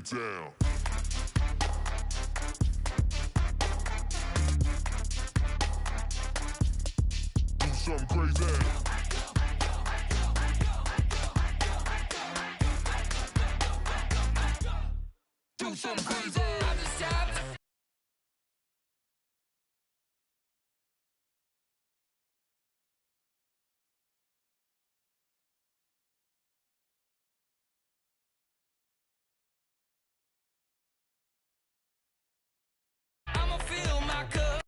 it down. Do something crazy. Do something crazy. I'ma fill my cup.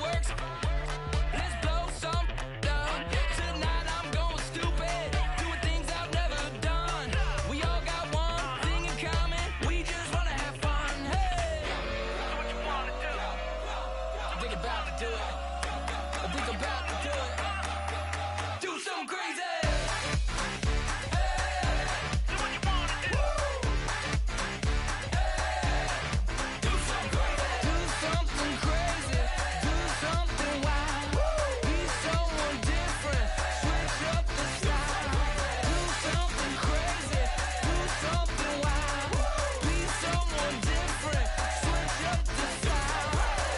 Works. Let's blow some down. Tonight I'm going stupid, doing things I've never done. We all got one thing in common. We just wanna have fun. Hey, do what you wanna do. Think about to do it. Think about to do it. Do something crazy. Hey, do what you wanna do. Hey, do something crazy. Do something crazy. Do something wild. Be someone different. Switch up the style. Do something crazy. Do something wild. Be someone different. Switch up the style.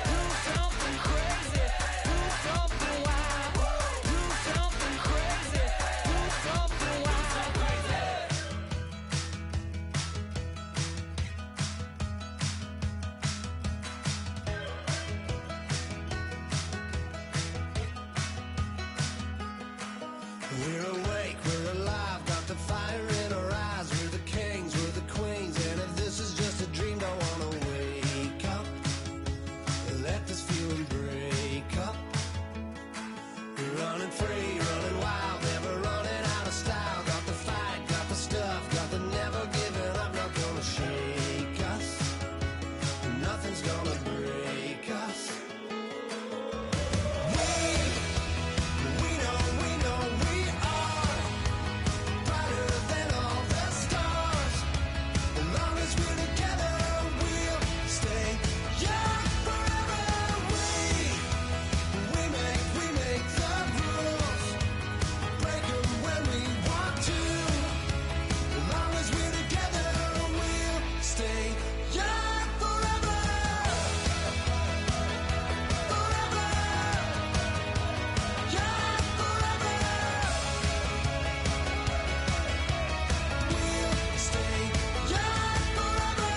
Do something crazy. Do something wild. Do something crazy. Do something wild. We're awake, we're alive, got the fire in our eyes. We're the kings, we're the queens, and if this is just a dream, don't wanna wake up. Let this feeling break up. We're running free, running wild, never running out of style. Got the fight, got the stuff, got the never giving up. Not gonna shake us, nothing's gonna break us. We know we are brighter than all the stars. As long as we're together, we'll stay young forever. We make the rules, break 'em when we want to. As long as we're together, we'll stay young forever. Forever. Young forever. We'll stay young forever.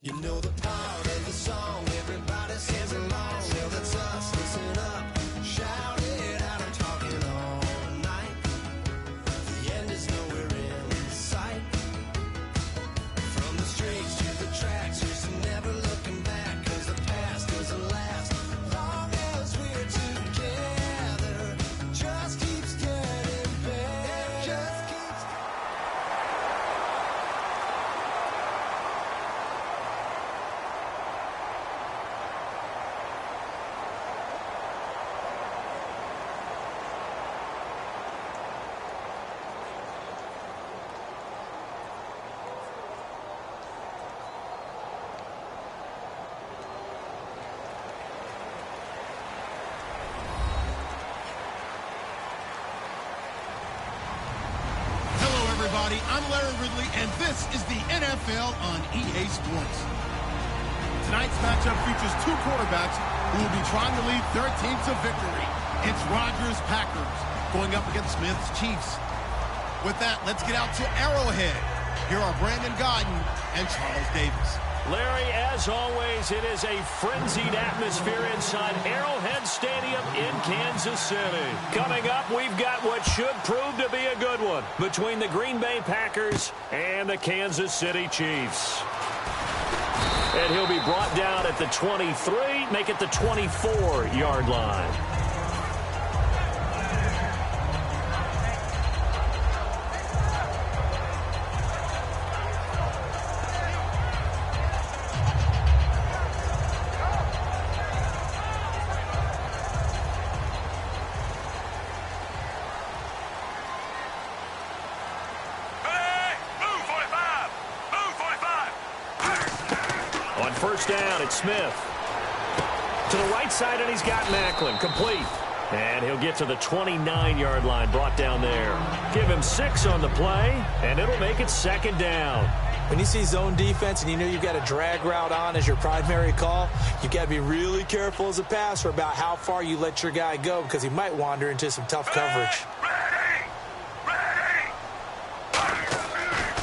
You know the part of the song, everybody sings along. Well, that's us, listen up, shout it out. I'm talking all night. The end is nowhere in sight. From the streets to the tracks, just never looking back, 'cause the past doesn't last. Long as we're together, just keeps getting better. Just keeps. Hello, everybody. I'm Larry Ridley, and this is the NFL on EA Sports. Tonight's matchup features two quarterbacks who will be trying to lead their team to victory. It's Rodgers' Packers going up against Smith's Chiefs. With that, let's get out to Arrowhead, Here are Brandon Gaudin and Charles Davis. Larry, as always, it is a frenzied atmosphere inside Arrowhead Stadium in Kansas City. Coming up, we've got what should prove to be a good one between the Green Bay Packers and the Kansas City Chiefs. And he'll be brought down at the 23, make it the 24-yard line. First down, it's Smith. To the right side, and he's got Macklin. Complete. And he'll get to the 29-yard line, brought down there. Give him 6 on the play, and it'll make it second down. When you see zone defense and you know you've got a drag route on as your primary call, you've got to be really careful as a passer about how far you let your guy go because he might wander into some tough coverage.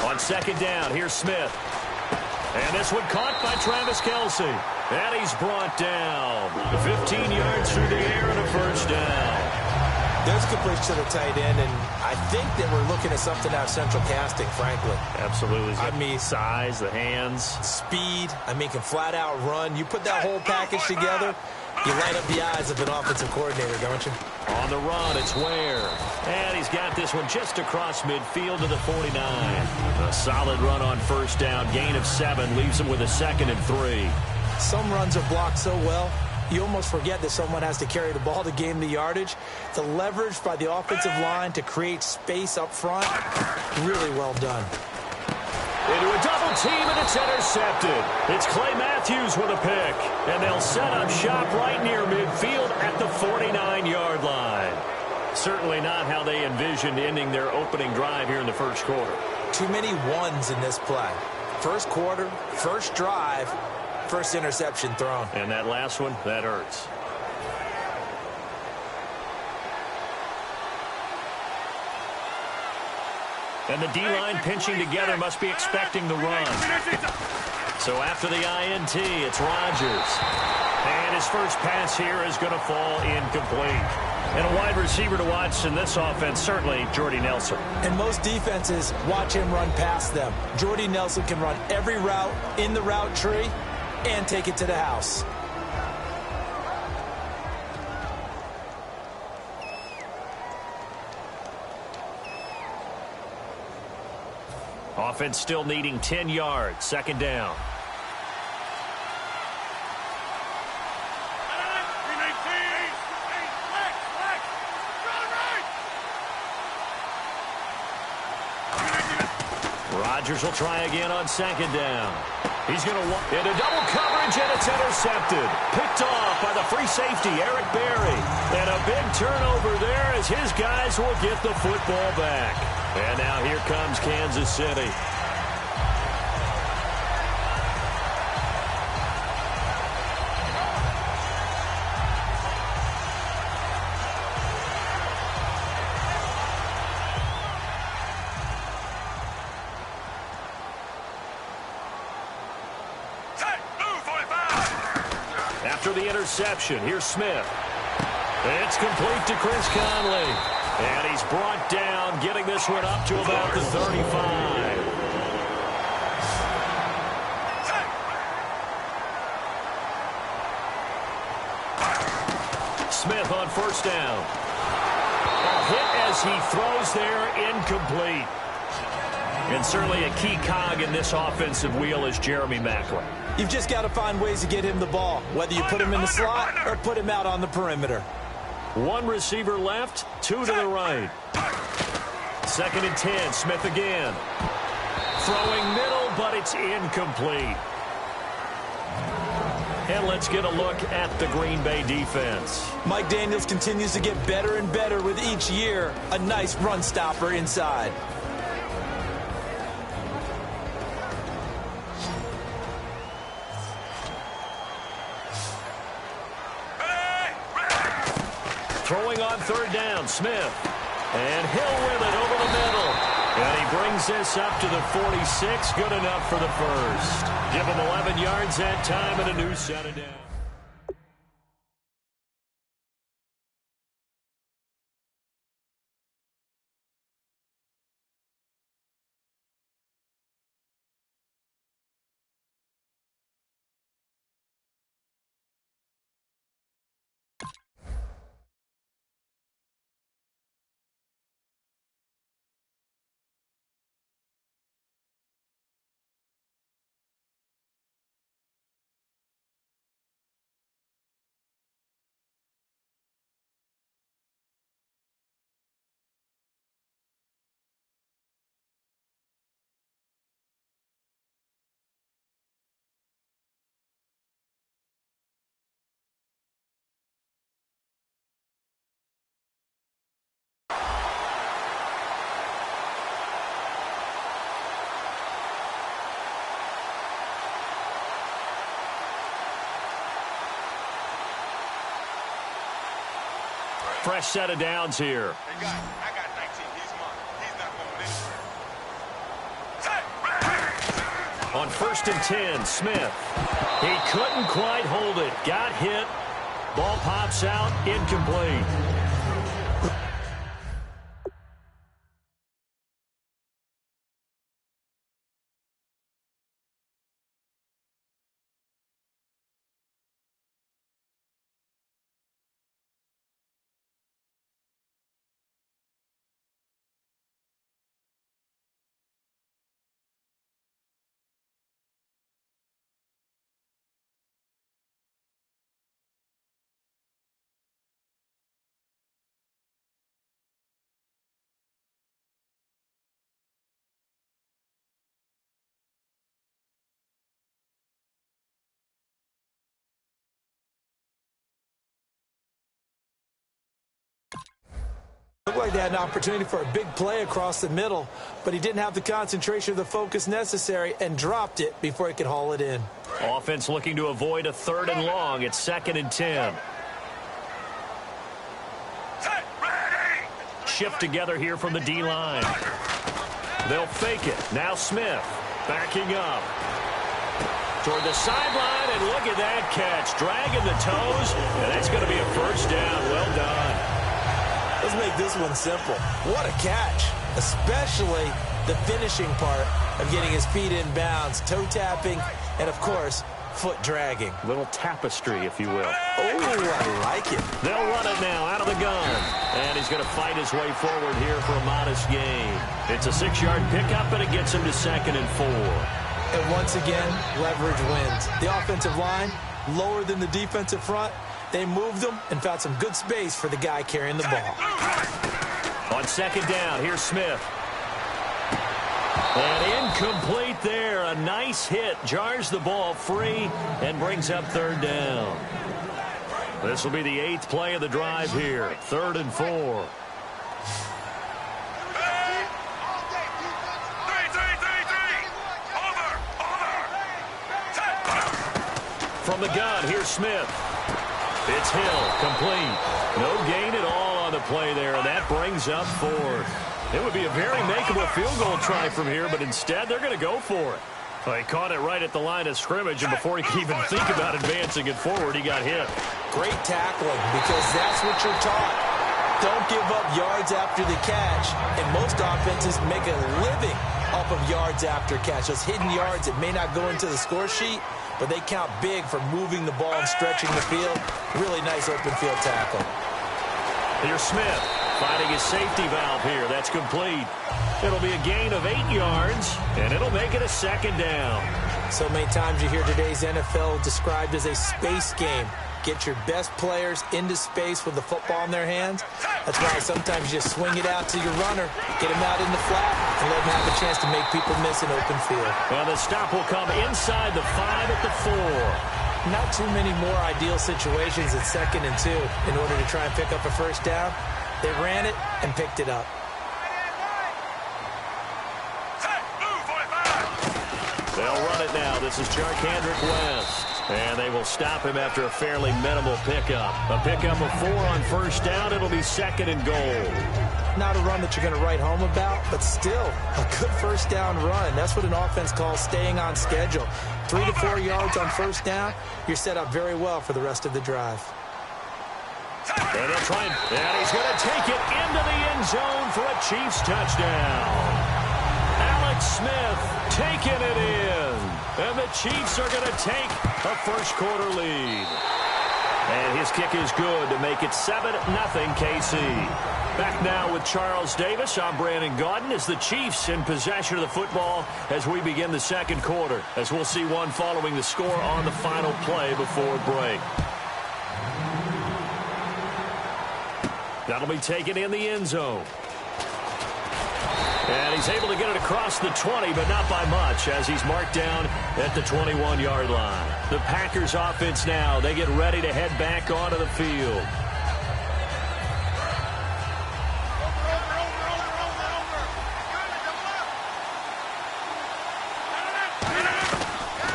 On second down, here's Smith. And this one caught by Travis Kelce. And he's brought down. 15 yards through the air and a first down. There's completion to the tight end, and I think that we're looking at something out of central casting, frankly. Absolutely. I mean, size, the hands. Speed. I mean, can flat out run. You put that whole package together, you light up the eyes of an offensive coordinator, don't you? On the run, it's Ware. And he's got this one just across midfield to the 49. A solid run on first down. Gain of 7 leaves him with a 2nd and 3. Some runs are blocked so well, you almost forget that someone has to carry the ball to gain the yardage. The leverage by the offensive line to create space up front, really well done. Into a double team, and it's intercepted. It's Clay Matthews with a pick. And they'll set up shop right near midfield at the 49-yard line. Certainly not how they envisioned ending their opening drive here in the first quarter. Too many ones in this play. First quarter, first drive, first interception thrown. And that last one, that hurts. And the D-line pinching together must be expecting the run. So after the INT, it's Rodgers. And his first pass here is going to fall incomplete. And a wide receiver to watch in this offense, certainly Jordy Nelson. And most defenses watch him run past them. Jordy Nelson can run every route in the route tree and take it to the house. Offense still needing 10 yards. Second down. Rodgers will try again on second down. He's going to walk into double coverage, and it's intercepted. Picked off by the free safety, Eric Berry. And a big turnover there as his guys will get the football back. And now here comes Kansas City. After the interception, here's Smith. It's complete to Chris Conley. And he's brought down, getting this one up to about the 35. Smith on first down. A hit as he throws there, incomplete. And certainly a key cog in this offensive wheel is Jeremy Macklin. You've just got to find ways to get him the ball, whether you put him in the slot or put him out on the perimeter. One receiver left, 2 to the right. 2nd and 10, Smith again. Throwing middle, but it's incomplete. And let's get a look at the Green Bay defense. Mike Daniels continues to get better and better with each year. A nice run stopper inside. Throwing on third down, Smith. And Hill with it over the middle. And he brings this up to the 46. Good enough for the first. Give him 11 yards that time and a new set of down. Fresh set of downs here. Hey, guys, I got 19. He's mine. He's not going anywhere. On 1st and 10, Smith. He couldn't quite hold it. Got hit. Ball pops out. Incomplete. Looked like they had an opportunity for a big play across the middle, but he didn't have the concentration or the focus necessary and dropped it before he could haul it in. Offense looking to avoid a 3rd and long. It's 2nd and 10. Shift together here from the D-line. They'll fake it. Now Smith backing up. Toward the sideline, and look at that catch. Dragging the toes, and that's going to be a first down. Well done. Let's make this one simple. What a catch, especially the finishing part of getting his feet in bounds, toe tapping, and, of course, foot dragging. Little tapestry, if you will. Oh, I like it. They'll run it now out of the gun. And he's going to fight his way forward here for a modest gain. It's a 6-yard pickup, and it gets him to 2nd and 4. And once again, leverage wins. The offensive line, lower than the defensive front. They moved them and found some good space for the guy carrying the ball. On 2nd down, here's Smith. And incomplete there. A nice hit. Jars the ball free and brings up 3rd down. This will be the 8th play of the drive here. 3rd and 4. From the gun, here's Smith. It's Hill, complete. No gain at all on the play there, and that brings up 4th. It would be a very makeable field goal try from here, but instead they're going to go for it. Well, he caught it right at the line of scrimmage, and before he could even think about advancing it forward, he got hit. Great tackling, because that's what you're taught. Don't give up yards after the catch, and most offenses make a living off of yards after catch. Those hidden yards that may not go into the score sheet, but they count big for moving the ball and stretching the field. Really nice open field tackle. Here's Smith finding his safety valve here. That's complete. It'll be a gain of 8 yards, and it'll make it a 2nd down. So many times you hear today's NFL described as a space game. Get your best players into space with the football in their hands. That's why sometimes you just swing it out to your runner, get him out in the flat, and let him have a chance to make people miss an open field. Well, the stop will come inside the 5 at the 4. Not too many more ideal situations at 2nd and 2 in order to try and pick up a first down. They ran it and picked it up. They'll run it now. This is Jarkandrick West. And they will stop him after a fairly minimal pickup. A pickup of 4 on first down. It'll be 2nd and goal. Not a run that you're going to write home about, but still a good first down run. That's what an offense calls staying on schedule. 3 to 4 yards on first down, you're set up very well for the rest of the drive. And he'll try and he's going to take it into the end zone for a Chiefs touchdown. Alex Smith taking it in. And the Chiefs are going to take a first-quarter lead. And his kick is good to make it 7-0 KC. Back now with Charles Davis. I'm Brandon Gaudin as the Chiefs in possession of the football as we begin the second quarter. As we'll see one following the score on the final play before break. That'll be taken in the end zone. And he's able to get it across the 20, but not by much, as he's marked down at the 21-yard line. The Packers offense now, they get ready to head back onto the field.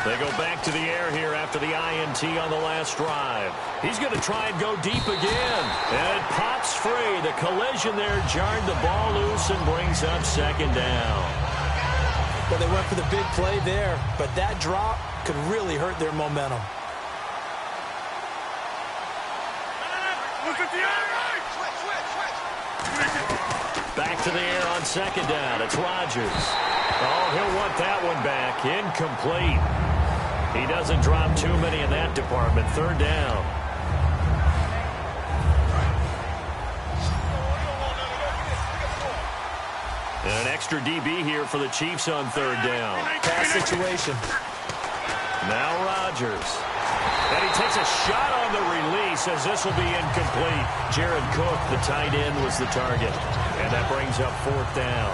They go back to the air here after the INT on the last drive. He's going to try and go deep again. And it pops free. The collision there jarred the ball loose and brings up 2nd down. Well, they went for the big play there, but that drop could really hurt their momentum. Back to the air on 2nd down. It's Rodgers. Oh, he'll want that one back. Incomplete. He doesn't drop too many in that department. 3rd down. And an extra DB here for the Chiefs on 3rd down. Pass situation. Now Rodgers. And he takes a shot on the release as this will be incomplete. Jared Cook, the tight end, was the target. And that brings up 4th down.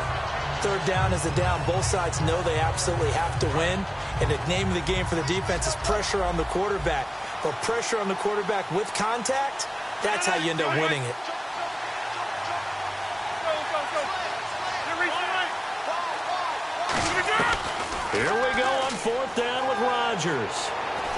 3rd down is a down. Both sides know they absolutely have to win. And the name of the game for the defense is pressure on the quarterback. But pressure on the quarterback with contact, that's how you end up winning it. Here we go on 4th down with Rodgers.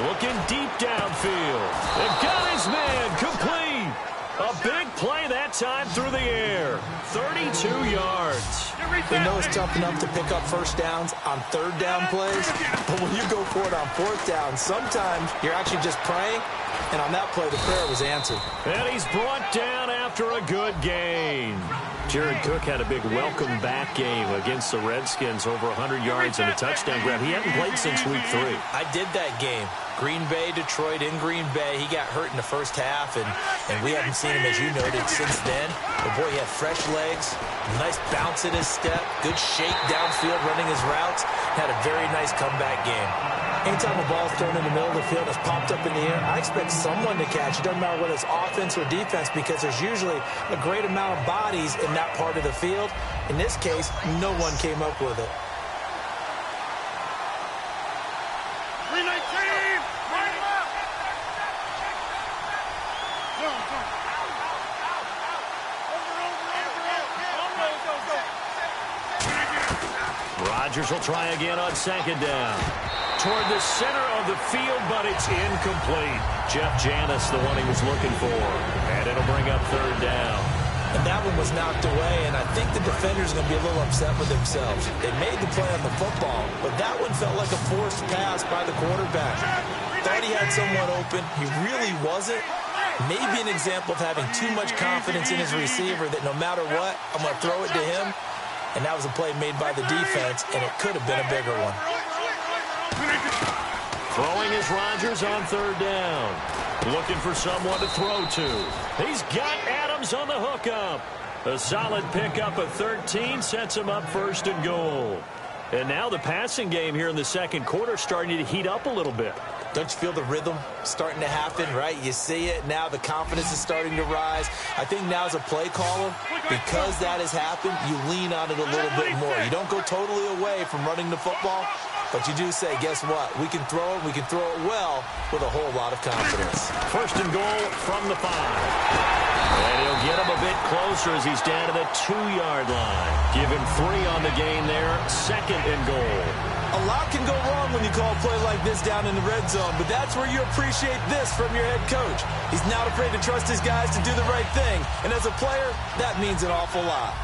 Looking deep downfield. They've got his man complete. A big play that time through the air. 32 yards. They know it's tough enough to pick up first downs on 3rd down plays, but when you go for it on 4th down, sometimes you're actually just praying, and on that play, the prayer was answered. And he's brought down after a good gain. Jared Cook had a big welcome back game against the Redskins, over 100 yards and a touchdown grab. He hadn't played since week 3. I did that game. Green Bay, Detroit, in Green Bay. He got hurt in the first half, and we haven't seen him, as you noted, since then. But, boy, he had fresh legs, nice bounce in his step, good shake downfield running his routes. Had a very nice comeback game. Anytime a ball's thrown in the middle of the field, it's popped up in the air, I expect someone to catch. It doesn't matter whether it's offense or defense, because there's usually a great amount of bodies in that part of the field. In this case, no one came up with it. Rodgers will try again on 2nd down. Toward the center of the field, but it's incomplete. Jeff Janis, the one he was looking for. And it'll bring up 3rd down. And that one was knocked away, and I think the defender's going to be a little upset with themselves. They made the play on the football, but that one felt like a forced pass by the quarterback. Thought he had someone open. He really wasn't. Maybe an example of having too much confidence in his receiver that no matter what, I'm going to throw it to him. And that was a play made by the defense, and it could have been a bigger one. Throwing is Rodgers on 3rd down. Looking for someone to throw to. He's got Adams on the hookup. A solid pickup of 13 sets him up 1st and goal. And now the passing game here in the second quarter starting to heat up a little bit. Don't you feel the rhythm starting to happen, right? You see it. Now the confidence is starting to rise. I think now as a play caller, because that has happened, you lean on it a little bit more. You don't go totally away from running the football, but you do say, guess what? We can throw it. We can throw it well with a whole lot of confidence. 1st and goal from the 5. And he'll get him a bit closer as he's down to the 2-yard line. Give him 3 on the gain there. 2nd and goal. A lot can go wrong when you call a play like this down in the red zone, but that's where you appreciate this from your head coach. He's not afraid to trust his guys to do the right thing, and as a player, that means an awful lot.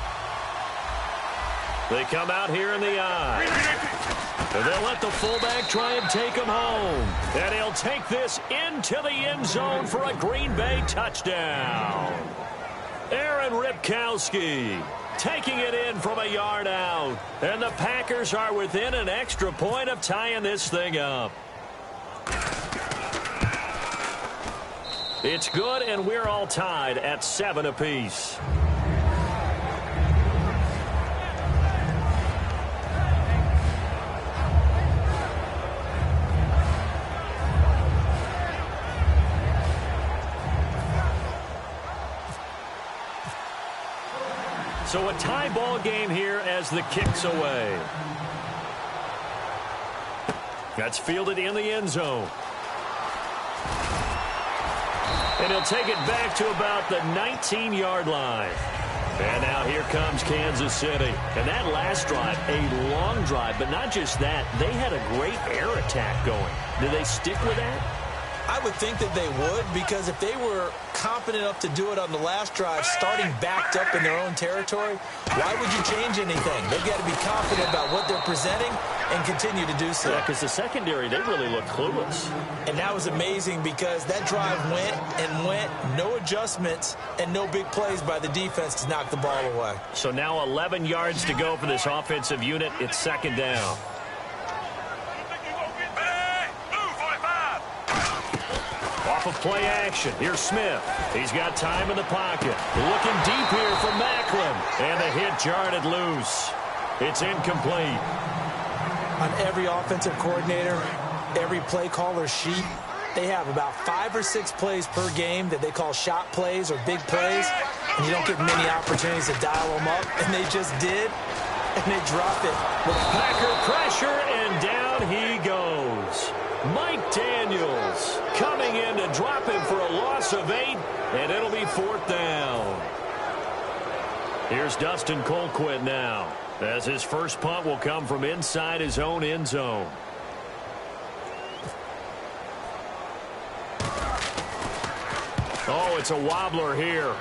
They come out here in the eye. And they'll let the fullback try and take him home. And he'll take this into the end zone for a Green Bay touchdown. Aaron Ripkowski taking it in from a yard out. And the Packers are within an extra point of tying this thing up. It's good, and we're all tied at 7 apiece. So a tie ball game here as the kick's away. That's fielded in the end zone. And he'll take it back to about the 19-yard line. And now here comes Kansas City. And that last drive, a long drive, but not just that, they had a great air attack going. Do they stick with that? I would think that they would, because if they were confident enough to do it on the last drive, starting backed up in their own territory, why would you change anything? They've got to be confident about what they're presenting and continue to do so. Yeah, because the secondary, they really look clueless. And that was amazing because that drive went and went, no adjustments, and no big plays by the defense to knock the ball away. So now 11 yards to go for this offensive unit. It's second down. Off of play action. Here's Smith. He's got time in the pocket. Looking deep here for Macklin. And the hit jarred it loose. It's incomplete. On every offensive coordinator, every play caller sheet, they have about 5 or 6 plays per game that they call shot plays or big plays. And you don't get many opportunities to dial them up. And they just did. And they drop it. The Packer pressure, and down he goes. Mike Daniels coming in to drop him for a loss of 8, and it'll be 4th down. Here's Dustin Colquitt now, as his first punt will come from inside his own end zone. Oh, it's a wobbler here.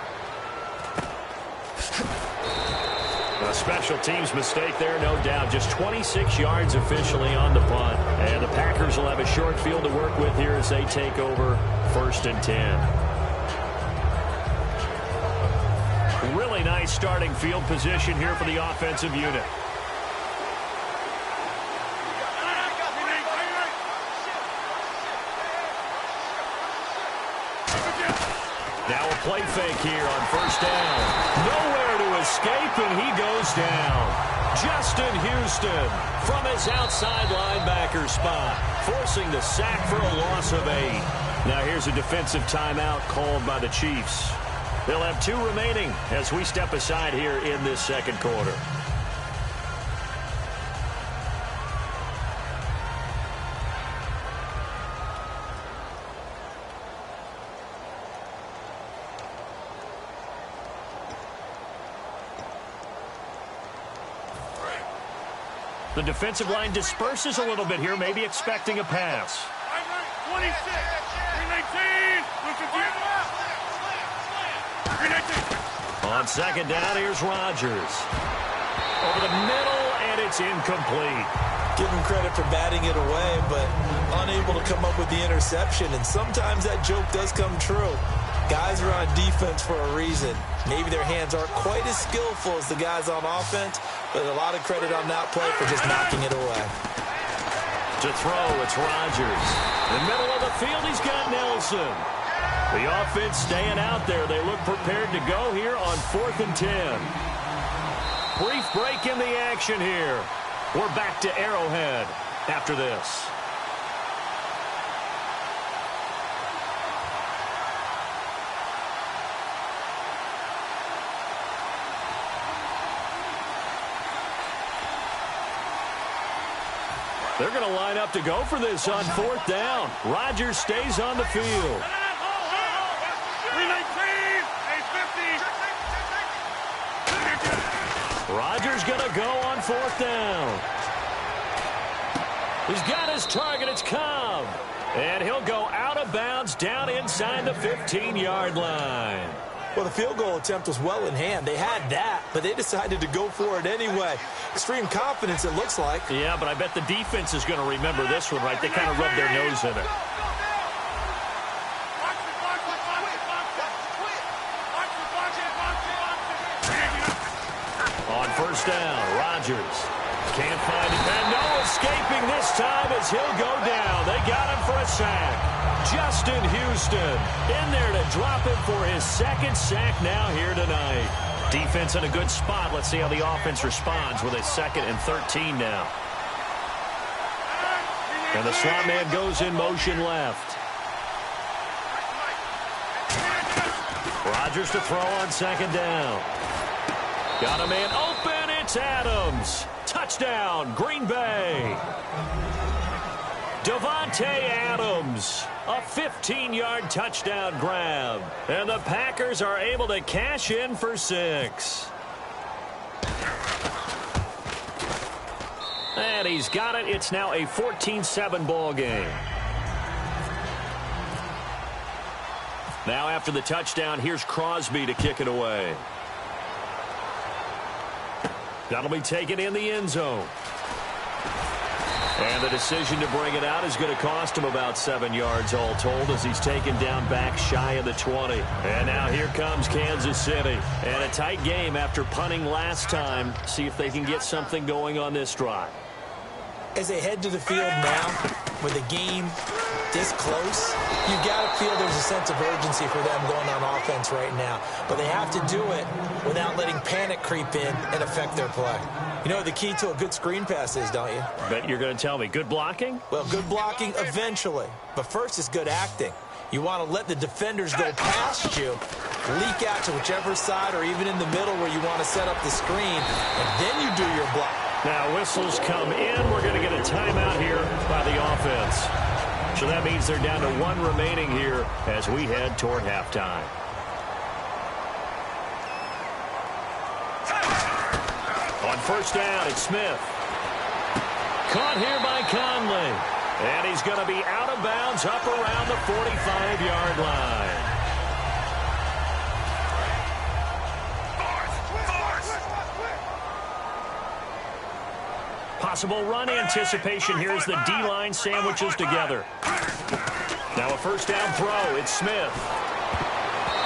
A special teams mistake there, no doubt. Just 26 yards officially on the punt. And the Packers will have a short field to work with here as they take over 1st and 10. Really nice starting field position here for the offensive unit. Now a play fake here on 1st down. Nowhere to escape, and he goes down. Justin Houston from his outside linebacker spot, forcing the sack for a loss of 8. Now here's a defensive timeout called by the Chiefs. They'll have 2 remaining as we step aside here in this second quarter. The defensive line disperses a little bit here, maybe expecting a pass. 26, 319. On second down, here's Rodgers. Over the middle, and it's incomplete. Give him credit for batting it away, but unable to come up with the interception. And sometimes that joke does come true. Guys are on defense for a reason. Maybe their hands aren't quite as skillful as the guys on offense, but a lot of credit on that play for just knocking it away. To throw, it's Rodgers. In the middle of the field, he's got Nelson. The offense staying out there. They look prepared to go here on 4th and 10. Brief break in the action here. We're back to Arrowhead after this. They're going to line up to go for this on 4th down. Rodgers stays on the field. 319, 50. Rodgers going to go on 4th down. He's got his target. It's Cobb. And he'll go out of bounds down inside the 15-yard line. Well, the field goal attempt was well in hand. They had that, but they decided to go for it anyway. Extreme confidence, it looks like. Yeah, but I bet the defense is going to remember this one, right? They kind of rubbed their nose in it. On first down, Rodgers can't find him. And no escaping this time as he'll go down. They got him for a sack. Justin Houston in there to drop him for his second sack now here tonight. Defense in a good spot. Let's see how the offense responds with a 2nd and 13 now. And the slot man goes in motion left. Rodgers to throw on 2nd down. Got a man open. It's Adams. Touchdown, Green Bay. Davante Adams, a 15-yard touchdown grab. And the Packers are able to cash in for 6. And he's got it. It's now a 14-7 ball game. Now after the touchdown, here's Crosby to kick it away. That'll be taken in the end zone. And the decision to bring it out is going to cost him about 7 yards all told as he's taken down back shy of the 20. And now here comes Kansas City. And a tight game after punting last time. See if they can get something going on this drive. As they head to the field now, with the game this close, you got to feel there's a sense of urgency for them going on offense right now. But they have to do it without letting panic creep in and affect their play. You know what the key to a good screen pass is, don't you? Bet you're going to tell me. Good blocking? Well, good blocking eventually. But first is good acting. You want to let the defenders go past you, leak out to whichever side or even in the middle where you want to set up the screen, and then you do your block. Now whistles come in. We're going to get a timeout here by the offense. So that means they're down to 1 remaining here as we head toward halftime. On first down, it's Smith. Caught here by Conley. And he's going to be out of bounds up around the 45-yard line. Possible run anticipation here as the D-line sandwiches together. Now a first down throw. It's Smith.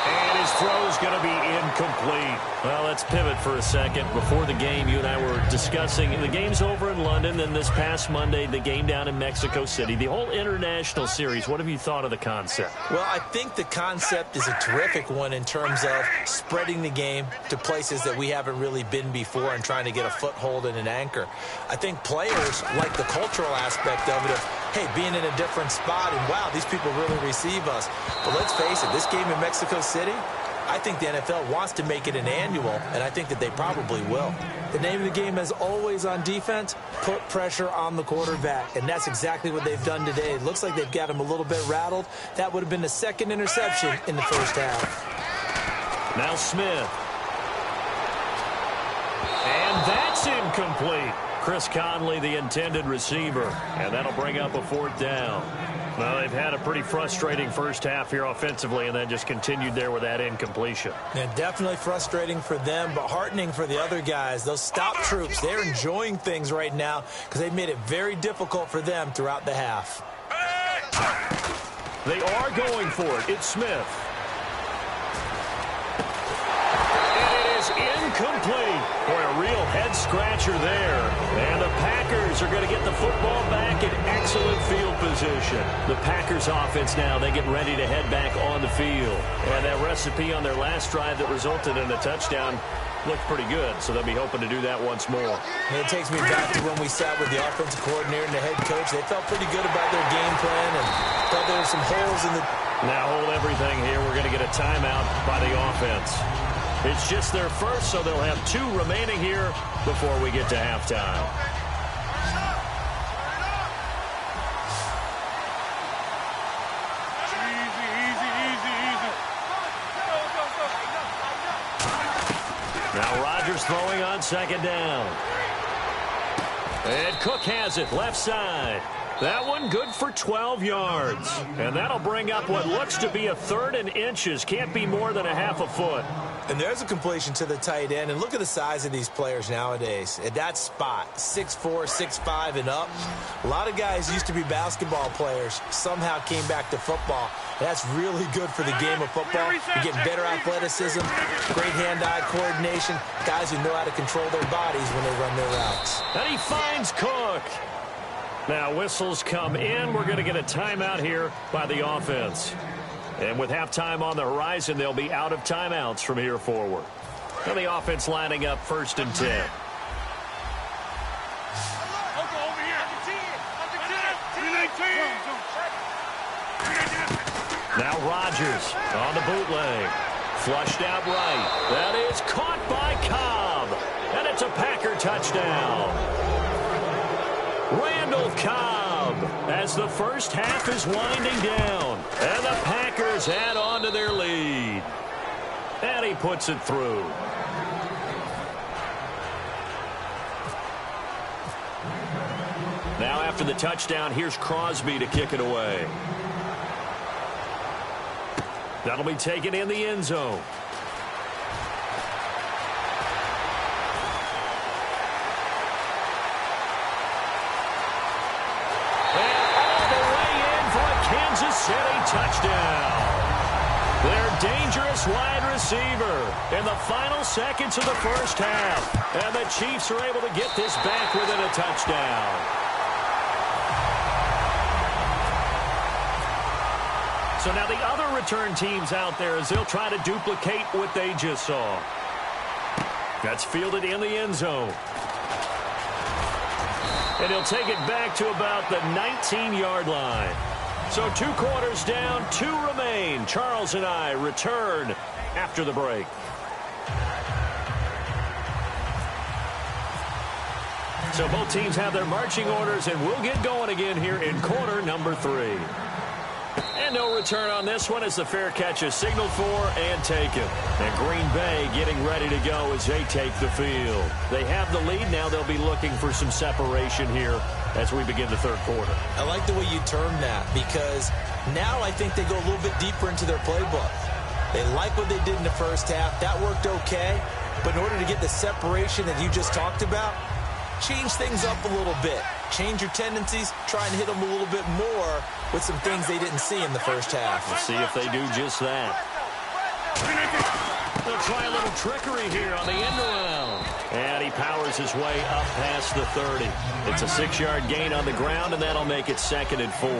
And his throw is going to be incomplete. Well, let's pivot for a second. Before the game, you and I were discussing the game's over in London, then this past Monday, the game down in Mexico City. The whole international series, what have you thought of the concept? Well, I think the concept is a terrific one in terms of spreading the game to places that we haven't really been before and trying to get a foothold and an anchor. I think players like the cultural aspect of it of, hey, being in a different spot and, wow, these people really receive us. But let's face it, this game in Mexico City, I think the NFL wants to make it an annual, and I think that they probably will. The name of the game, as always on defense, put pressure on the quarterback, and that's exactly what they've done today. It looks like they've got him a little bit rattled. That would have been the 2nd interception in the first half. Now Smith. And that's incomplete. Chris Conley, the intended receiver, and that'll bring up a 4th down. Well, they've had a pretty frustrating first half here offensively and then just continued there with that incompletion. Yeah, definitely frustrating for them, but heartening for the other guys. Those stop troops, they're enjoying things right now because they've made it very difficult for them throughout the half. They are going for it. It's Smith. And it is incomplete. Boy, a real head-scratcher there. And the Packers are going to get the football back in excellent field position. The Packers offense now, they get ready to head back on the field. And that recipe on their last drive that resulted in a touchdown looked pretty good, so they'll be hoping to do that once more. And it takes me back to when we sat with the offensive coordinator and the head coach. They felt pretty good about their game plan and thought there were some holes in the... Now hold everything here. We're going to get a timeout by the offense. It's just their first, so they'll have 2 remaining here before we get to halftime. Now Rodgers throwing on 2nd down. And Cook has it, left side. That one good for 12 yards. And that'll bring up what looks to be a 3rd and inches. Can't be more than a half a foot. And there's a completion to the tight end. And look at the size of these players nowadays. At that spot, 6'4", 6'5", and up. A lot of guys used to be basketball players, somehow came back to football. That's really good for the game of football. You get better athleticism, great hand-eye coordination, guys who know how to control their bodies when they run their routes. And he finds Cook. Now whistles come in. We're going to get a timeout here by the offense. And with halftime on the horizon, they'll be out of timeouts from here forward. And the offense lining up 1st and 10. Now Rodgers on the bootleg. Flushed out right. That is caught by Cobb. And it's a Packer touchdown. Randall Cobb as the first half is winding down. And the Packers add on to their lead. And he puts it through. Now after the touchdown, here's Crosby to kick it away. That'll be taken in the end zone. Kansas City touchdown. Their dangerous wide receiver in the final seconds of the first half. And the Chiefs are able to get this back within a touchdown. So now the other return teams out there as they'll try to duplicate what they just saw. That's fielded in the end zone. And he'll take it back to about the 19-yard line. So 2 quarters down, 2 remain. Charles and I return after the break. So both teams have their marching orders, and we'll get going again here in quarter number 3. And no return on this one as the fair catch is signaled for and taken. And Green Bay getting ready to go as they take the field. They have the lead. Now they'll be looking for some separation here as we begin the 3rd quarter. I like the way you termed that because now I think they go a little bit deeper into their playbook. They like what they did in the first half. That worked okay. But in order to get the separation that you just talked about, change things up a little bit. Change your tendencies. Try and hit them a little bit more with some things they didn't see in the first half. We'll see if they do just that. They'll try a little trickery here on the end around. And he powers his way up past the 30. It's a 6-yard gain on the ground, and that'll make it 2nd and 4.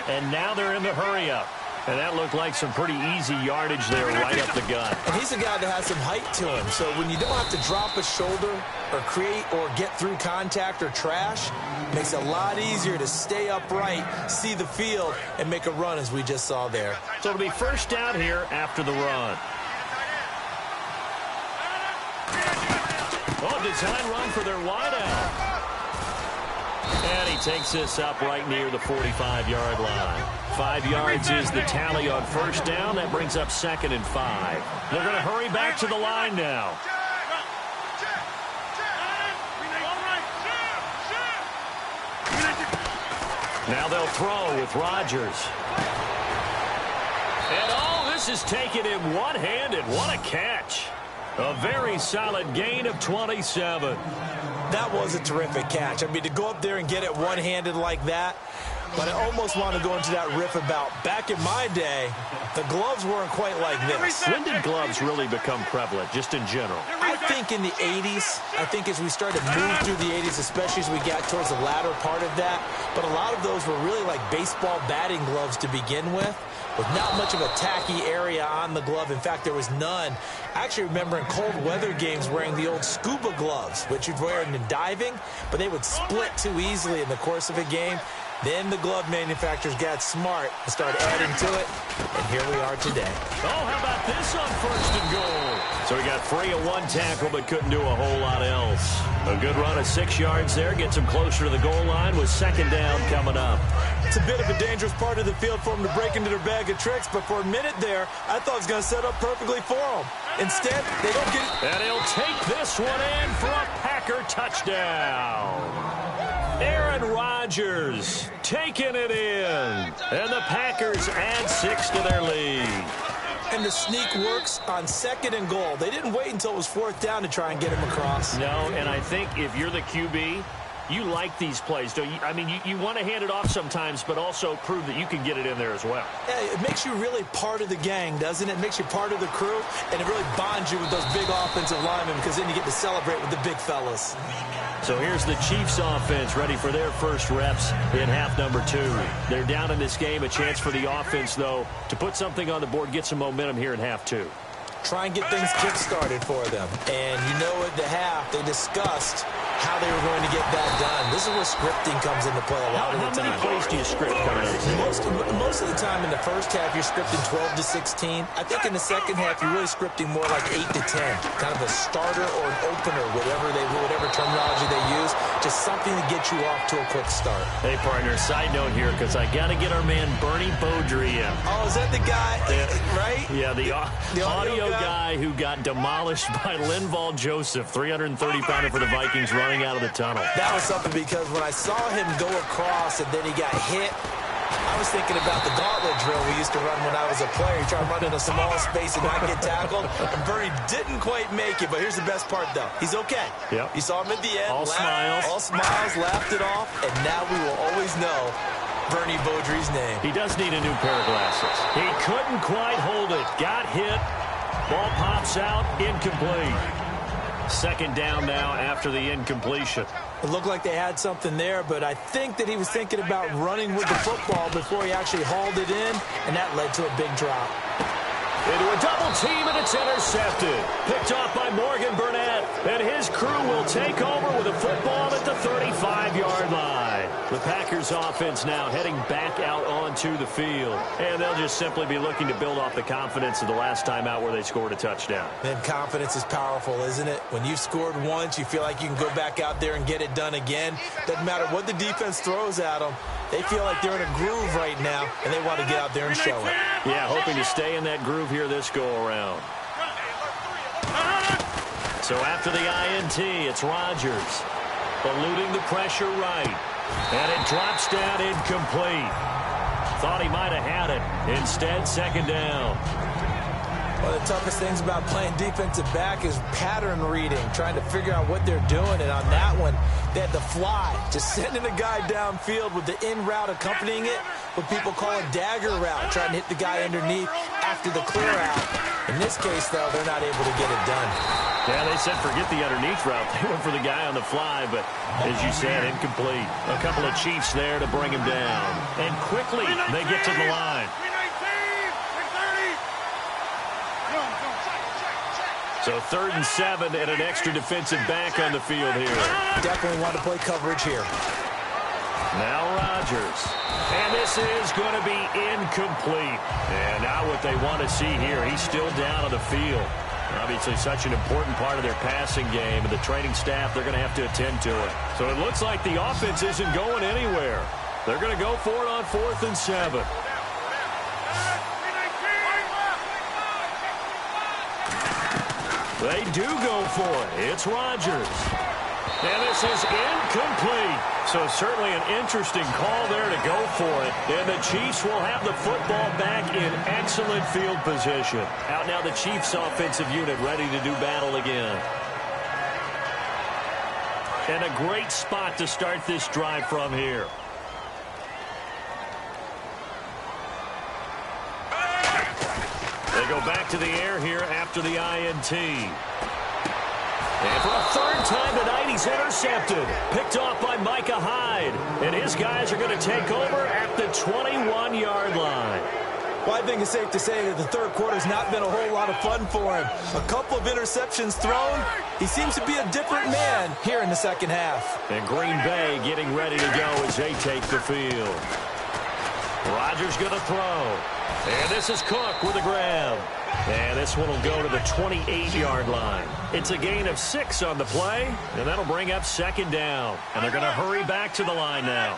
And now they're in the hurry-up. And that looked like some pretty easy yardage there right up the gut. And he's a guy that has some height to him. So when you don't have to drop a shoulder or create or get through contact or trash, it makes it a lot easier to stay upright, see the field, and make a run as we just saw there. So it'll be 1st down here after the run. Oh, design run for their wideout. And he takes this up right near the 45-yard line. 5 yards is the tally on 1st down. That brings up 2nd and 5. They're going to hurry back to the line now. Now they'll throw with Rodgers. And all this is taken in one-handed. What a catch. A very solid gain of 27. That was a terrific catch. I mean, to go up there and get it one-handed like that, but I almost want to go into that riff about back in my day, the gloves weren't quite like this. When did gloves really become prevalent, just in general? I think in the 80s. I think as we started to move through the 80s, especially as we got towards the latter part of that. But a lot of those were really like baseball batting gloves to begin with not much of a tacky area on the glove. In fact, there was none. I actually remember in cold weather games wearing the old scuba gloves, which you'd wear in diving, but they would split too easily in the course of a game. Then the glove manufacturers got smart and started adding to it, and here we are today. Oh, how about this on 1st and goal? So he got free of 1 tackle, but couldn't do a whole lot else. A good run of 6 yards there, gets him closer to the goal line with 2nd down coming up. It's a bit of a dangerous part of the field for them to break into their bag of tricks, but for a minute there, I thought it was going to set up perfectly for them. Instead, they don't get it. And he'll take this one in for a Packer touchdown. Aaron Rodgers taking it in. And the Packers add 6 to their lead. And the sneak works on 2nd and goal. They didn't wait until it was 4th down to try and get him across. No, and I think if you're the QB, you like these plays, don't you? I mean, you want to hand it off sometimes, but also prove that you can get it in there as well. Yeah, it makes you really part of the gang, doesn't it? It makes you part of the crew, and it really bonds you with those big offensive linemen because then you get to celebrate with the big fellas. So here's the Chiefs offense ready for their first reps in half number 2. They're down in this game. A chance for the offense, though, to put something on the board, get some momentum here in half 2. Try and get things kick-started for them. And you know at the half, they discussed how they were going to get that done. This is where scripting comes into play a lot of the time. How many plays do you script coming in? Most of the time in the first half, you're scripting 12 to 16. I think in the second half, you're really scripting more like 8 to 10. Kind of a starter or an opener, whatever terminology they use. Just something to get you off to a quick start. Hey, partner, side note here, because I got to get our man Bernie Beaudry in. Oh, is that the guy? Right? Yeah, the audio guy who got demolished by Linval Joseph, 330-pounder for the Vikings, running out of the tunnel. That was something because when I saw him go across and then he got hit, I was thinking about the gauntlet drill we used to run when I was a player. You try to run in a small space and not get tackled. And Bernie didn't quite make it, but here's the best part, though. He's okay. Yep. You saw him at the end. All smiles. All smiles, laughed it off, and now we will always know Bernie Beaudry's name. He does need a new pair of glasses. He couldn't quite hold it. Got hit. Ball pops out. Incomplete. 2nd down now after the incompletion. It looked like they had something there, but I think that he was thinking about running with the football before he actually hauled it in, and that led to a big drop. Into a double team, and it's intercepted. Picked off by Morgan Burnett, and his crew will take over with a football at the 35-yard line. The Packers offense now heading back out onto the field, and they'll just simply be looking to build off the confidence of the last time out where they scored a touchdown. Man, confidence is powerful, isn't it? When you've scored once, you feel like you can go back out there and get it done again. Doesn't matter what the defense throws at them. They feel like they're in a groove right now, and they want to get out there and show it. Yeah, hoping to stay in that groove here this go-around. So after the INT, it's Rodgers eluding the pressure right. And it drops down incomplete. Thought he might have had it. Instead, 2nd down. One of the toughest things about playing defensive back is pattern reading, trying to figure out what they're doing. And on that one, they had to fly, just sending a guy downfield with the in route accompanying it, what people call a dagger route, trying to hit the guy underneath after the clear out. In this case, though, they're not able to get it done. Yeah, they said forget the underneath route. They went for the guy on the fly, but as you said, incomplete. A couple of Chiefs there to bring him down. And quickly, they get to the line. So 3rd and 7 and an extra defensive back on the field here. Definitely want to play coverage here. Now Rodgers. And this is going to be incomplete. And now what they want to see here, he's still down on the field. Obviously such an important part of their passing game, and the training staff, they're going to have to attend to it. So it looks like the offense isn't going anywhere. They're going to go for it on 4th and 7. They do go for it. It's Rodgers. And this is incomplete. So certainly an interesting call there to go for it. And the Chiefs will have the football back in excellent field position. Out now the Chiefs offensive unit ready to do battle again. And a great spot to start this drive from here. They go back to the air here after the INT. And for a 3rd time tonight, he's intercepted. Picked off by Micah Hyde. And his guys are going to take over at the 21-yard line. Well, I think it's safe to say that the 3rd quarter has not been a whole lot of fun for him. A couple of interceptions thrown. He seems to be a different man here in the 2nd half. And Green Bay getting ready to go as they take the field. Rodgers going to throw. And this is Cook with a grab. And this one will go to the 28-yard line. It's a gain of 6 on the play, and that'll bring up 2nd down. And they're going to hurry back to the line now.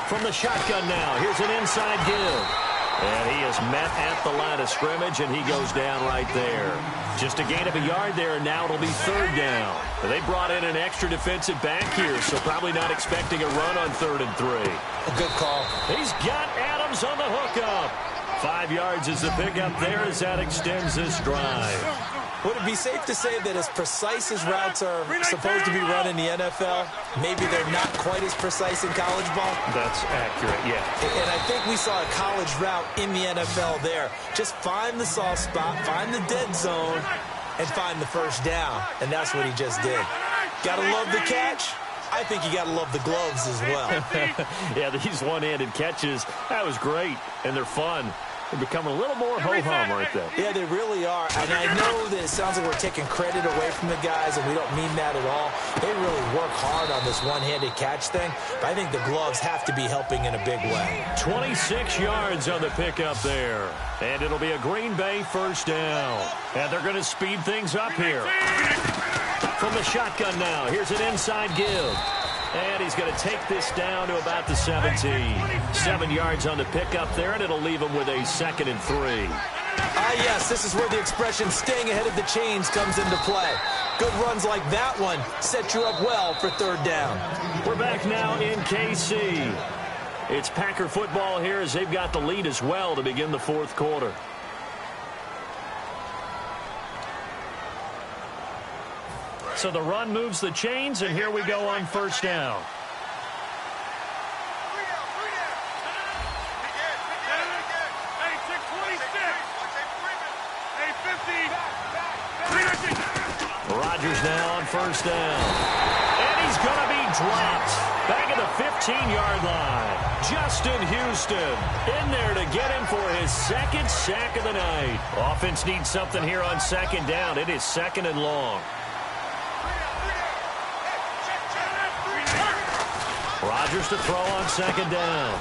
From the shotgun now, here's an inside give. And he is met at the line of scrimmage, and he goes down right there. Just a gain of a yard there, and now it'll be third down. They brought in an extra defensive back here, so probably not expecting a run on 3rd and 3. A good call. He's got Adams on the hookup. 5 yards is the pickup there as that extends this drive. Would it be safe to say that as precise as routes are supposed to be run in the NFL, maybe they're not quite as precise in college ball? That's accurate, yeah. And I think we saw a college route in the NFL there. Just find the soft spot, find the dead zone, and find the first down. And that's what he just did. Gotta love the catch. I think you gotta love the gloves as well. Yeah, these one-handed catches, that was great, and they're fun. They're becoming a little more ho-hum right there. Yeah, they really are. And I know that it sounds like we're taking credit away from the guys, and we don't mean that at all. They really work hard on this one-handed catch thing, but I think the gloves have to be helping in a big way. 26 yards on the pickup there. And it'll be a Green Bay first down. And they're going to speed things up here. From the shotgun now, here's an inside give. And he's going to take this down to about the 17. 7 yards on the pickup there, and it'll leave him with a 2nd and 3. Yes, this is where the expression staying ahead of the chains comes into play. Good runs like that one set you up well for 3rd down. We're back now in KC. It's Packer football here as they've got the lead as well to begin the 4th quarter. So the run moves the chains, and here we go on first down. Hey, 626. Hey, 50. Rodgers now on first down. And he's going to be dropped. Back at the 15-yard line. Justin Houston in there to get him for his 2nd sack of the night. Offense needs something here on 2nd down. It is 2nd and long. Rodgers to throw on 2nd down.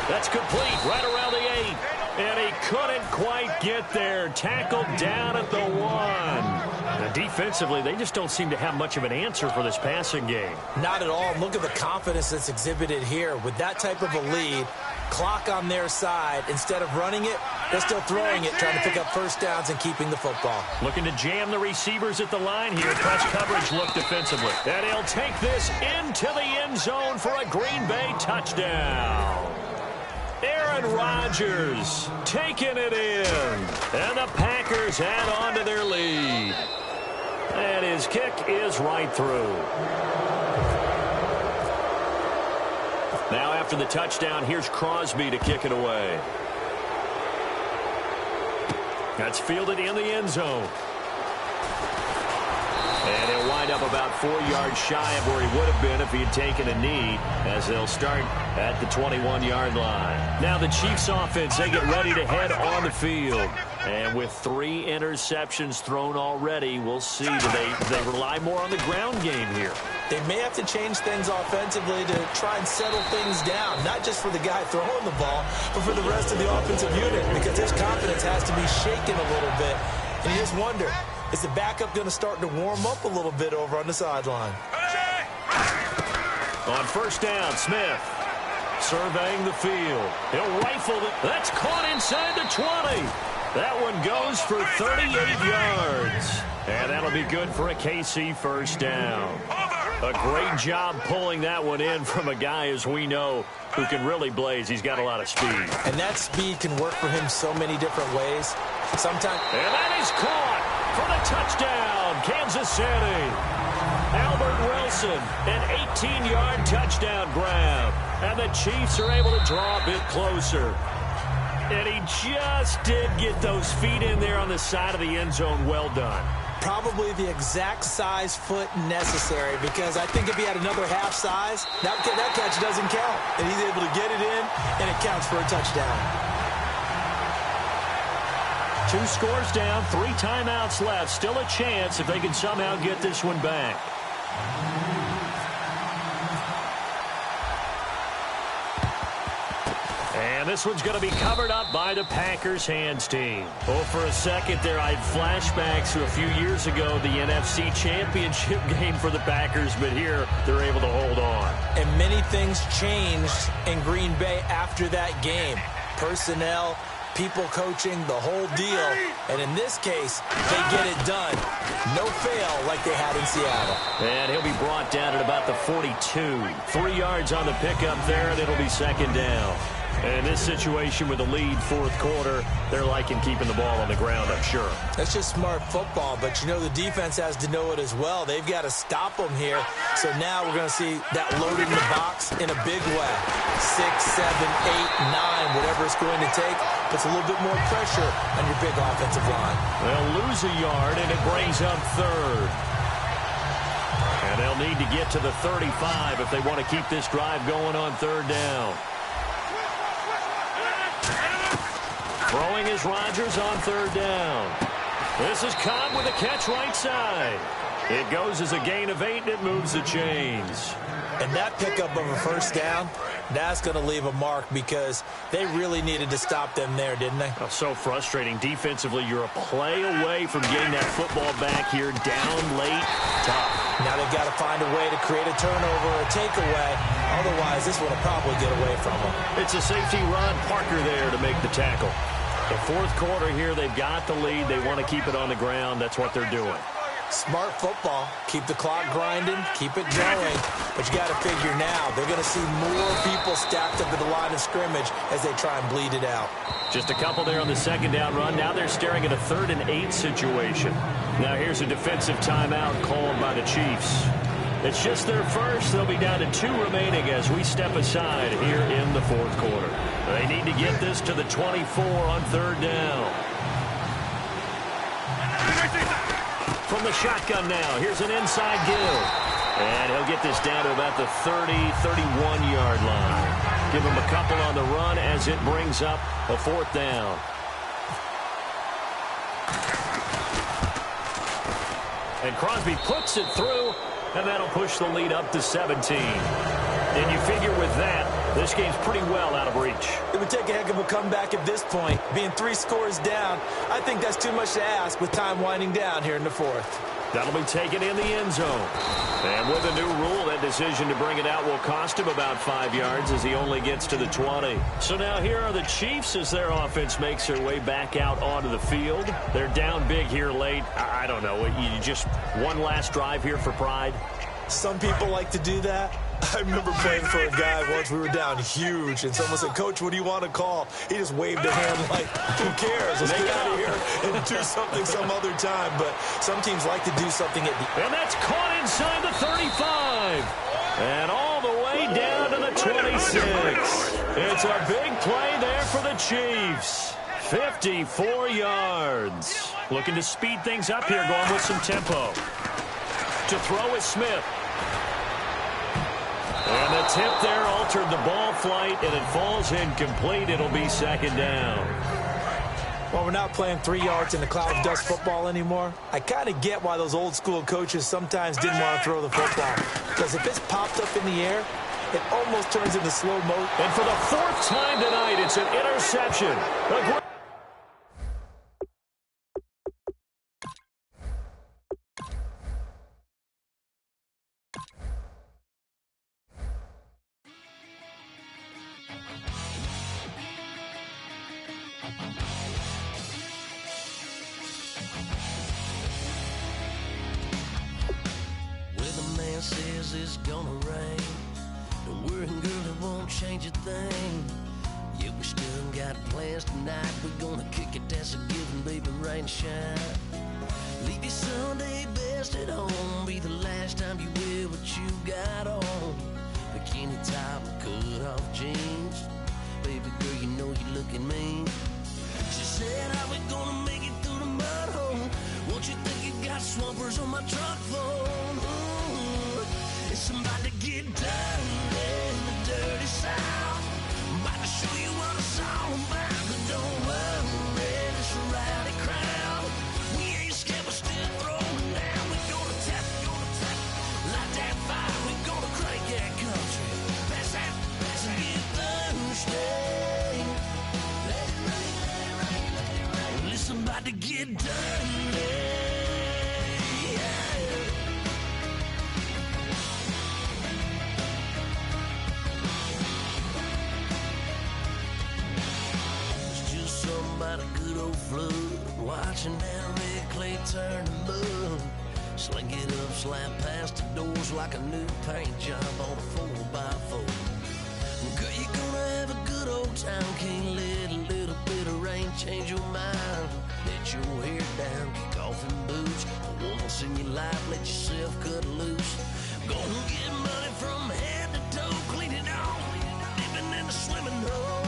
That's complete right around the 8. And he couldn't quite get there. Tackled down at the 1. And defensively, they just don't seem to have much of an answer for this passing game. Not at all. Look at the confidence that's exhibited here. With that type of a lead, clock on their side, instead of running it, they're still throwing it, trying to pick up first downs and keeping the football. Looking to jam the receivers at the line here. Press coverage look defensively. And he'll take this into the end zone for a Green Bay touchdown. Aaron Rodgers taking it in. And the Packers add on to their lead. And his kick is right through. Now after the touchdown, here's Crosby to kick it away. That's fielded in the end zone. And he'll wind up about 4 yards shy of where he would have been if he had taken a knee, as they'll start at the 21-yard line. Now the Chiefs offense, they get ready to head on the field. And with 3 interceptions thrown already, we'll see. Do they rely more on the ground game here? They may have to change things offensively to try and settle things down, not just for the guy throwing the ball, but for the rest of the offensive unit, because his confidence has to be shaken a little bit. And you just wonder, is the backup going to start to warm up a little bit over on the sideline? On first down, Smith surveying the field. He'll rifle it. That's caught inside the 20. That one goes for 38 yards. And that'll be good for a KC first down. A great job pulling that one in from a guy, as we know, who can really blaze. He's got a lot of speed. And that speed can work for him so many different ways. Sometimes. And that is caught for the touchdown, Kansas City. Albert Wilson, an 18-yard touchdown grab. And the Chiefs are able to draw a bit closer. And he just did get those feet in there on the side of the end zone. Well done. Probably the exact size foot necessary, because I think if he had another half size, that catch doesn't count. And he's able to get it in, and it counts for a touchdown. 2 scores down, 3 timeouts left. Still a chance if they can somehow get this one back. And this one's going to be covered up by the Packers hands team. Oh, for a second there, I had flashbacks to a few years ago, the NFC Championship game for the Packers, but here they're able to hold on. And many things changed in Green Bay after that game. personnel, people coaching, the whole deal. And in this case, they get it done. No fail like they had in Seattle. And he'll be brought down at about the 42. 3 yards on the pickup there, and it'll be second down. And in this situation with the lead fourth quarter, they're liking keeping the ball on the ground, I'm sure. That's just smart football, but you know the defense has to know it as well. They've got to stop them here. So now we're going to see that loaded in the box in a big way. 6, 7, 8, 9, whatever it's going to take, puts a little bit more pressure on your big offensive line. They'll lose a yard, and it brings up third. And they'll need to get to the 35 if they want to keep this drive going on third down. Throwing is Rodgers on third down. This is Cobb with a catch right side. It goes as a gain of 8, and it moves the chains. And that pickup of a first down, that's going to leave a mark because they really needed to stop them there, didn't they? Oh, so frustrating. Defensively, you're a play away from getting that football back here down late. Tough. Now they've got to find a way to create a turnover or a takeaway. Otherwise, this one will probably get away from them. It's a safety run. Parker there to make the tackle. The fourth quarter here, they've got the lead. They want to keep it on the ground. That's what they're doing. Smart football. Keep the clock grinding. Keep it going. But you got to figure now, they're going to see more people stacked up at the line of scrimmage as they try and bleed it out. Just a couple there on the second down run. Now they're staring at a 3rd and 8 situation. Now here's a defensive timeout called by the Chiefs. It's just their first. They'll be down to 2 remaining as we step aside here in the fourth quarter. They need to get this to the 24 on third down. From the shotgun now, here's an inside give. And he'll get this down to about the 30, 31-yard line. Give him a couple on the run as it brings up a 4th down. And Crosby puts it through, and that'll push the lead up to 17. And you figure with that, this game's pretty well out of reach. It would take a heck of a comeback at this point. Being 3 scores down, I think that's too much to ask with time winding down here in the fourth. That'll be taken in the end zone. And with a new rule, that decision to bring it out will cost him about 5 yards as he only gets to the 20. So now here are the Chiefs as their offense makes their way back out onto the field. They're down big here late. I don't know. You just one last drive here for pride? Some people like to do that. I remember playing for a guy once. We were down huge, and someone said, "Coach, what do you want to call?" He just waved a hand like, "Who cares? Let's get out of here and do something some other time." But some teams like to do something at the... And that's caught inside the 35. And all the way down to the 26. It's a big play there for the Chiefs. 54 yards. Looking to speed things up here, going with some tempo. To throw is Smith. And the tip there altered the ball flight, and it falls incomplete. It'll be second down. Well, we're not playing 3 yards in the cloud of dust football anymore. I kind of get why those old school coaches sometimes didn't want to throw the football. Because if it's popped up in the air, it almost turns into slow motion. And for the 4th time tonight, it's an interception. Says it's gonna rain. Don't worry, girl, it won't change a thing. Yeah, we still got plans tonight. We're gonna kick it, that's a given, baby, rain, shine. Leave your Sunday best at home. Be the last time you wear what you got on. Bikini top, cut off jeans. Baby girl, you know you looking mean. She said, how we gonna make it through the mud hole? Won't you think you got swampers on my truck phone? Somebody get down in the dirty south. I'm about to show you what it's all about. But don't worry, it's a rowdy crowd. We ain't scared, but still throwing down. We gonna tap, light that fire. We gonna crank that country. Pass that, and get thirsty. Let it rain, let it rain, let it rain. Well, it's about to get dirty. go flood. Watching that red clay turn to mud. Slink it up, slap past the doors like a new paint job on a 4x4. Girl, you're gonna have a good old time. Can't let a little bit of rain change your mind. Let your hair down, kick off in boots. Once in your life, let yourself cut loose. Gonna get money from head to toe, clean it off, living in a swimming hole.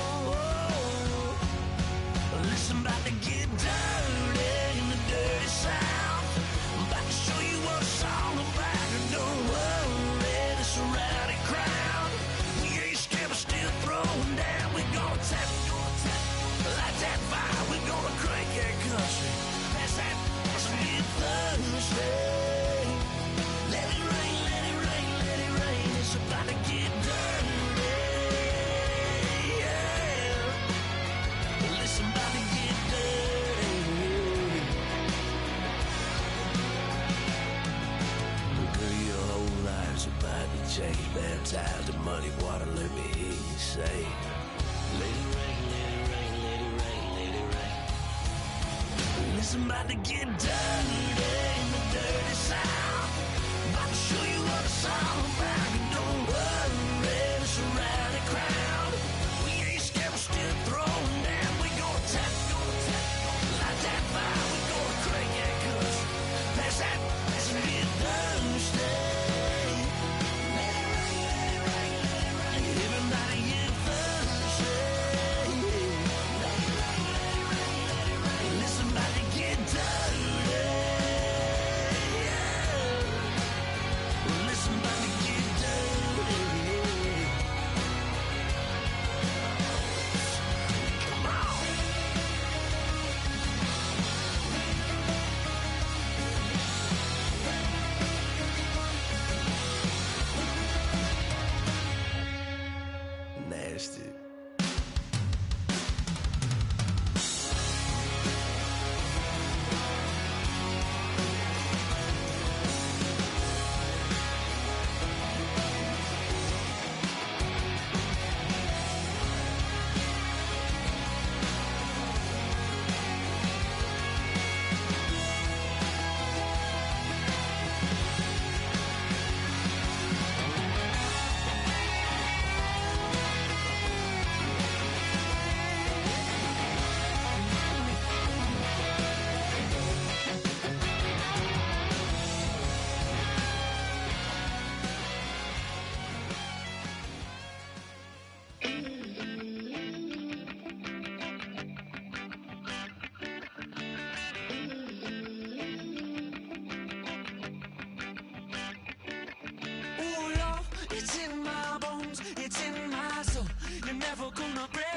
Listen, about to get dirty in the dirty South. I'm about to show you what it's all about. Don't worry, this a rowdy crowd. We ain't scared, but still throwing down. We gonna tap, light that fire. We gonna crank that country. Pass that, let's get Thursday. Let it rain, let it rain, let it rain. It's about to get dirty. Yeah. Listen, about to get dirty. Girl, your whole life's about to change. Baptized in muddy water, let me hear you say. Let it rain, let it rain, let it rain, let it rain. Listen, about to get dirty in the dirty South. About to show you what it's all about. Don't worry, it's a rowdy crowd. We ain't scared, we're still throwing down. We gonna tap, light that fire. We gonna crank that country. Pass that, let's get Thursday. Let it rain, let it rain, let it rain. Everybody get Thursday. Let it rain, let it rain, let it rain. Listen, about to get dirty. Yeah. Listen, about to get dirty. Come on. Nasty. Oh Lord, it's in my bones, it's in my soul. You're never gonna break